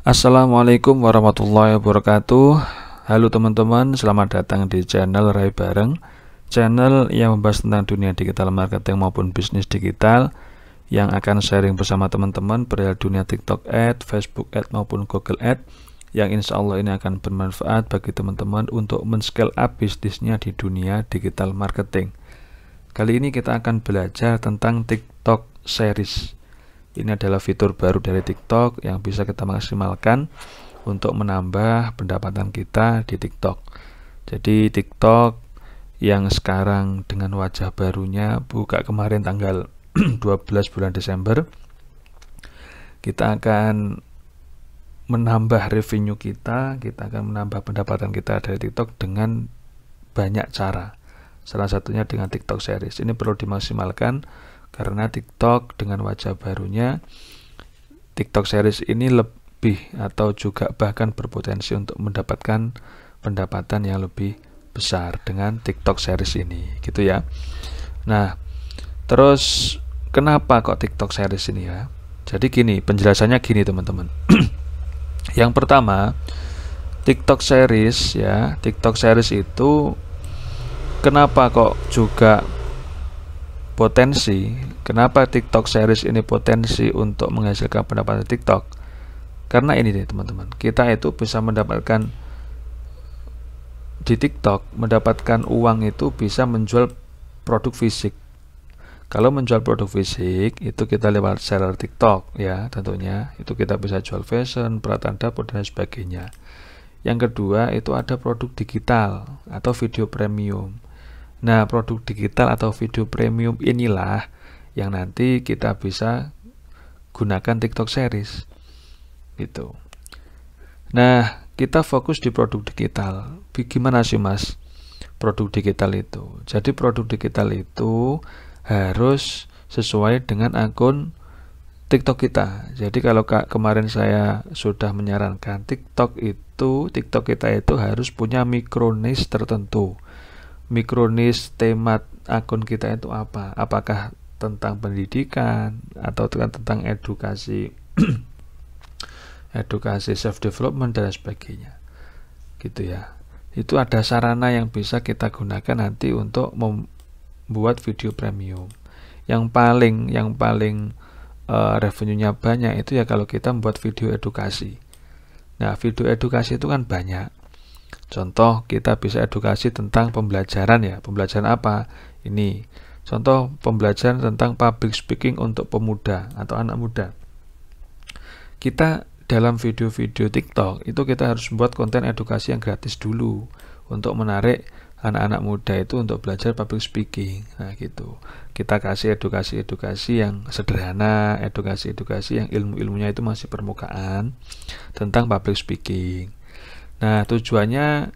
Assalamualaikum warahmatullahi wabarakatuh. Halo teman-teman, selamat datang di channel Rai Bareng, channel yang membahas tentang dunia digital marketing maupun bisnis digital, yang akan sharing bersama teman-teman perihal dunia TikTok Ad, Facebook Ad maupun Google Ad, yang insya Allah ini akan bermanfaat bagi teman-teman untuk men-scale up bisnisnya di dunia digital marketing. Kali ini kita akan belajar tentang TikTok Series. Ini adalah fitur baru dari TikTok yang bisa kita maksimalkan untuk menambah pendapatan kita di TikTok. Jadi TikTok yang sekarang dengan wajah barunya buka kemarin tanggal 12 bulan Desember, kita akan menambah revenue kita akan menambah pendapatan kita dari TikTok dengan banyak cara. Salah satunya dengan TikTok Series. Ini perlu dimaksimalkan karena TikTok dengan wajah barunya, TikTok Series ini lebih atau juga bahkan berpotensi untuk mendapatkan pendapatan yang lebih besar dengan TikTok Series ini, gitu ya. Nah, terus kenapa kok TikTok Series ini ya? Jadi gini, penjelasannya gini teman-teman. Yang pertama, TikTok Series ya, TikTok Series itu kenapa kok juga potensi, kenapa TikTok Series ini potensi untuk menghasilkan pendapatan TikTok? Karena ini nih teman-teman, kita itu bisa mendapatkan di TikTok, mendapatkan uang itu bisa menjual produk fisik. Kalau menjual produk fisik itu kita lewat seller TikTok ya, tentunya itu kita bisa jual fashion, peralatan dapur dan sebagainya. Yang kedua itu ada produk digital atau video premium. Nah, produk digital atau video premium inilah yang nanti kita bisa gunakan TikTok Series gitu. Nah, kita fokus di produk digital. Gimana sih Mas produk digital itu? Jadi produk digital itu harus sesuai dengan akun TikTok kita. Jadi kalau kemarin saya sudah menyarankan TikTok kita itu harus punya micro niche tertentu. Micro niche tema akun kita itu apa? Apakah tentang pendidikan atau tentang edukasi edukasi self development dan sebagainya, gitu ya. Itu ada sarana yang bisa kita gunakan nanti untuk membuat video premium. Yang paling revenue-nya banyak itu ya kalau kita membuat video edukasi. Nah, video edukasi itu kan banyak. Contoh, kita bisa edukasi tentang pembelajaran ya. Pembelajaran apa? Ini. Contoh pembelajaran tentang public speaking untuk pemuda atau anak muda. Kita dalam video-video TikTok itu kita harus membuat konten edukasi yang gratis dulu untuk menarik anak-anak muda itu untuk belajar public speaking. Nah, gitu. Kita kasih edukasi-edukasi yang sederhana, edukasi-edukasi yang ilmu-ilmunya itu masih permukaan tentang public speaking. Nah, tujuannya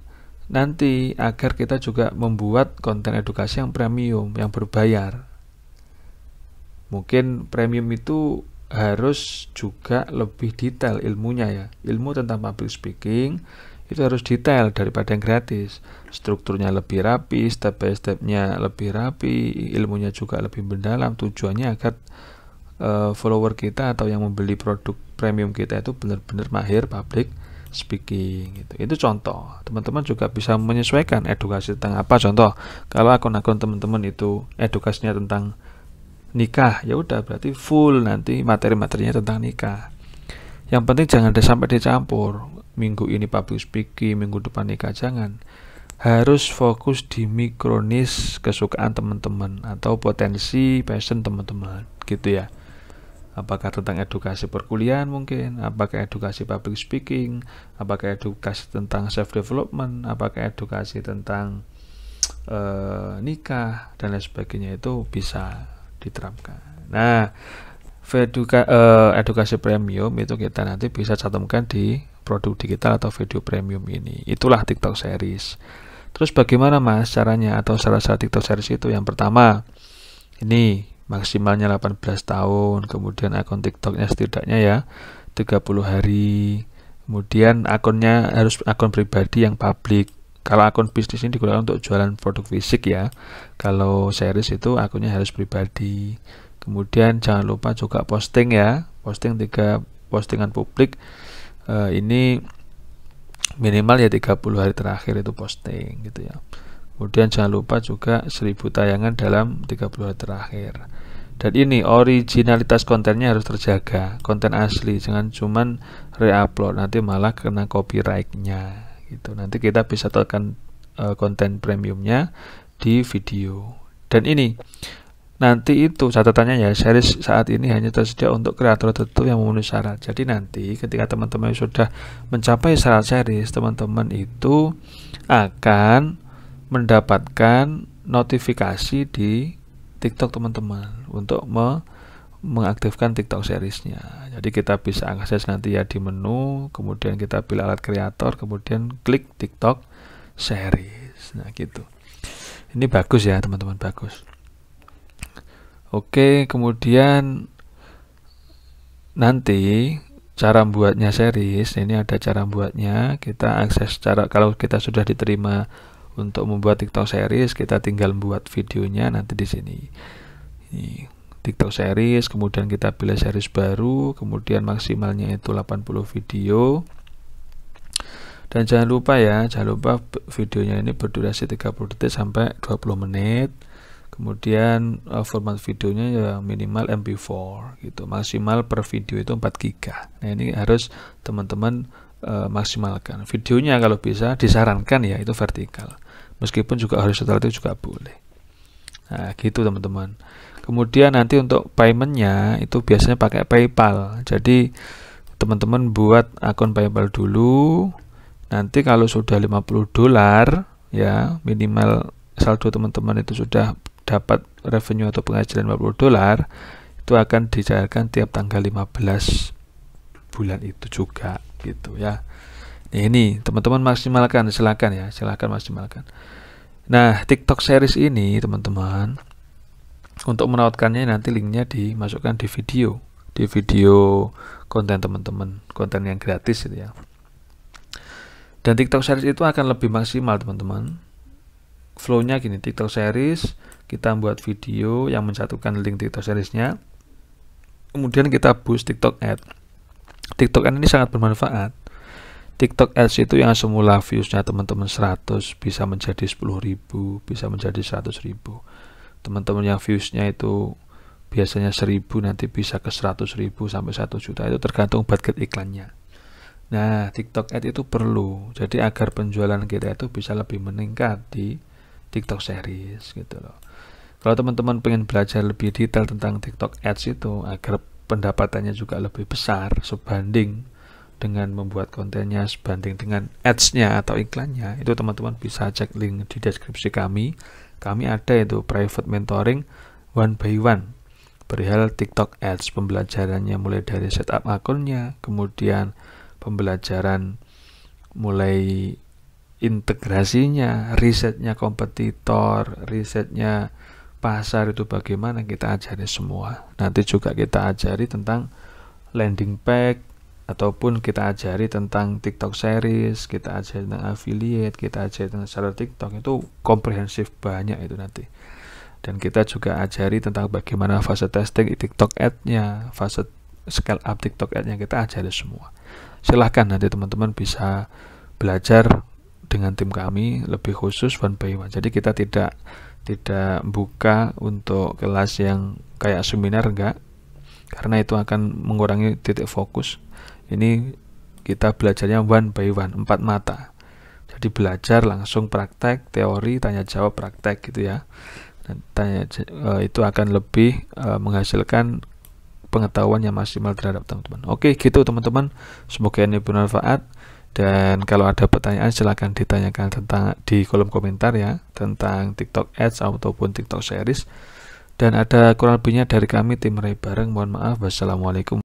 nanti agar kita juga membuat konten edukasi yang premium, yang berbayar. Mungkin premium itu harus juga lebih detail ilmunya ya. Ilmu tentang public speaking itu harus detail daripada yang gratis. Strukturnya lebih rapi, step by stepnya lebih rapi, ilmunya juga lebih mendalam. Tujuannya agar follower kita atau yang membeli produk premium kita itu benar-benar mahir public speaking gitu. Itu contoh. Teman-teman juga bisa menyesuaikan edukasi tentang apa. Contoh, kalau akun-akun teman-teman itu edukasinya tentang nikah, ya udah berarti full nanti materi-materinya tentang nikah. Yang penting jangan sampai dicampur. Minggu ini public speaking, minggu depan nikah, jangan. Harus fokus di micro niche kesukaan teman-teman atau potensi passion teman-teman, gitu ya. Apakah tentang edukasi perkuliahan mungkin, apakah edukasi public speaking, apakah edukasi tentang self development, apakah edukasi tentang nikah dan lain sebagainya, itu bisa diterapkan. Nah, edukasi premium itu kita nanti bisa cantumkan di produk digital atau video premium ini. Itulah TikTok Series. Terus bagaimana Mas caranya atau salah satu TikTok Series itu? Yang pertama, ini maksimalnya 18 tahun, kemudian akun TikToknya setidaknya ya 30 hari, kemudian akunnya harus akun pribadi yang publik. Kalau akun bisnis ini digunakan untuk jualan produk fisik ya. Kalau series itu akunnya harus pribadi. Kemudian jangan lupa juga posting ya, posting 3 postingan publik ini minimal ya 30 hari terakhir itu posting gitu ya. Kemudian jangan lupa juga 1000 tayangan dalam 30 hari terakhir. Dan ini originalitas kontennya harus terjaga, konten asli, jangan cuman re-upload, nanti malah kena copyright-nya gitu. Nanti kita bisa tekan konten premiumnya di video. Dan ini nanti itu catatannya ya, series saat ini hanya tersedia untuk kreator tertentu yang memenuhi syarat. Jadi nanti ketika teman-teman sudah mencapai syarat series, teman-teman itu akan mendapatkan notifikasi di TikTok teman-teman untuk mengaktifkan TikTok seriesnya. Jadi kita bisa akses nanti ya di menu, kemudian kita pilih alat kreator, kemudian klik TikTok series. Nah gitu. Ini bagus ya teman-teman, bagus. Oke, kemudian nanti cara buatnya series, ini ada cara buatnya. Kita akses kalau kita sudah diterima untuk membuat TikTok series, kita tinggal buat videonya nanti di sini. Ini TikTok series, kemudian kita pilih series baru, kemudian maksimalnya itu 80 video. Dan jangan lupa videonya ini berdurasi 30 detik sampai 20 menit. Kemudian format videonya ya minimal MP4 gitu, maksimal per video itu 4 GB. Nah ini harus teman-teman maksimalkan. Videonya kalau bisa disarankan ya itu vertikal, meskipun juga horizontal itu juga boleh. Nah gitu teman-teman. Kemudian nanti untuk paymentnya itu biasanya pakai PayPal. Jadi teman-teman buat akun PayPal dulu. Nanti kalau sudah $50 ya, minimal saldo teman-teman itu sudah dapat revenue atau penghasilan $50, itu akan dicairkan tiap tanggal 15 bulan itu juga gitu ya. Nah, ini teman-teman maksimalkan, silakan maksimalkan. Nah, TikTok series ini teman-teman, untuk menautkannya nanti linknya dimasukkan di video konten teman-teman, konten yang gratis gitu ya. Dan TikTok series itu akan lebih maksimal teman-teman. Flow-nya gini, TikTok series, kita buat video yang mencantumkan link TikTok seriesnya, kemudian kita boost TikTok Ads. TikTok Ads ini sangat bermanfaat. TikTok Ads itu yang semula viewsnya teman-teman 100 bisa menjadi 10.000, bisa menjadi 100.000. Teman-teman yang viewsnya itu biasanya 1.000 nanti bisa ke 100.000 sampai 1 juta, itu tergantung budget iklannya. Nah, TikTok Ads itu perlu, jadi agar penjualan kita itu bisa lebih meningkat di TikTok series gitu loh. Kalau teman-teman pengen belajar lebih detail tentang TikTok Ads itu agar pendapatannya juga lebih besar sebanding dengan membuat kontennya, sebanding dengan ads-nya atau iklannya, itu teman-teman bisa cek link di deskripsi kami. Kami ada itu private mentoring 1 by 1 perihal TikTok Ads, pembelajarannya mulai dari setup akunnya, kemudian pembelajaran mulai integrasinya, risetnya kompetitor, risetnya pasar itu bagaimana, kita ajari semua. Nanti juga kita ajari tentang landing page, ataupun kita ajari tentang TikTok series, kita ajari tentang affiliate, kita ajari tentang seller TikTok, itu komprehensif banyak itu nanti. Dan kita juga ajari tentang bagaimana fase testing TikTok Ad-nya, fase scale up TikTok Ad-nya, kita ajari semua. Silahkan nanti teman-teman bisa belajar dengan tim kami lebih khusus 1 by 1. Jadi kita tidak buka untuk kelas yang kayak seminar, enggak, karena itu akan mengurangi titik fokus. Ini kita belajarnya 1 by 1, 4 mata. Jadi belajar langsung praktek, teori, tanya jawab, praktek gitu ya. Dan itu akan lebih menghasilkan pengetahuan yang maksimal terhadap teman-teman. Oke, gitu teman-teman. Semoga ini bermanfaat. Dan kalau ada pertanyaan silahkan ditanyakan tentang di kolom komentar ya, tentang TikTok Ads ataupun TikTok series. Dan ada kurang lebihnya dari kami tim Ray Bareng. Mohon maaf. Wassalamualaikum.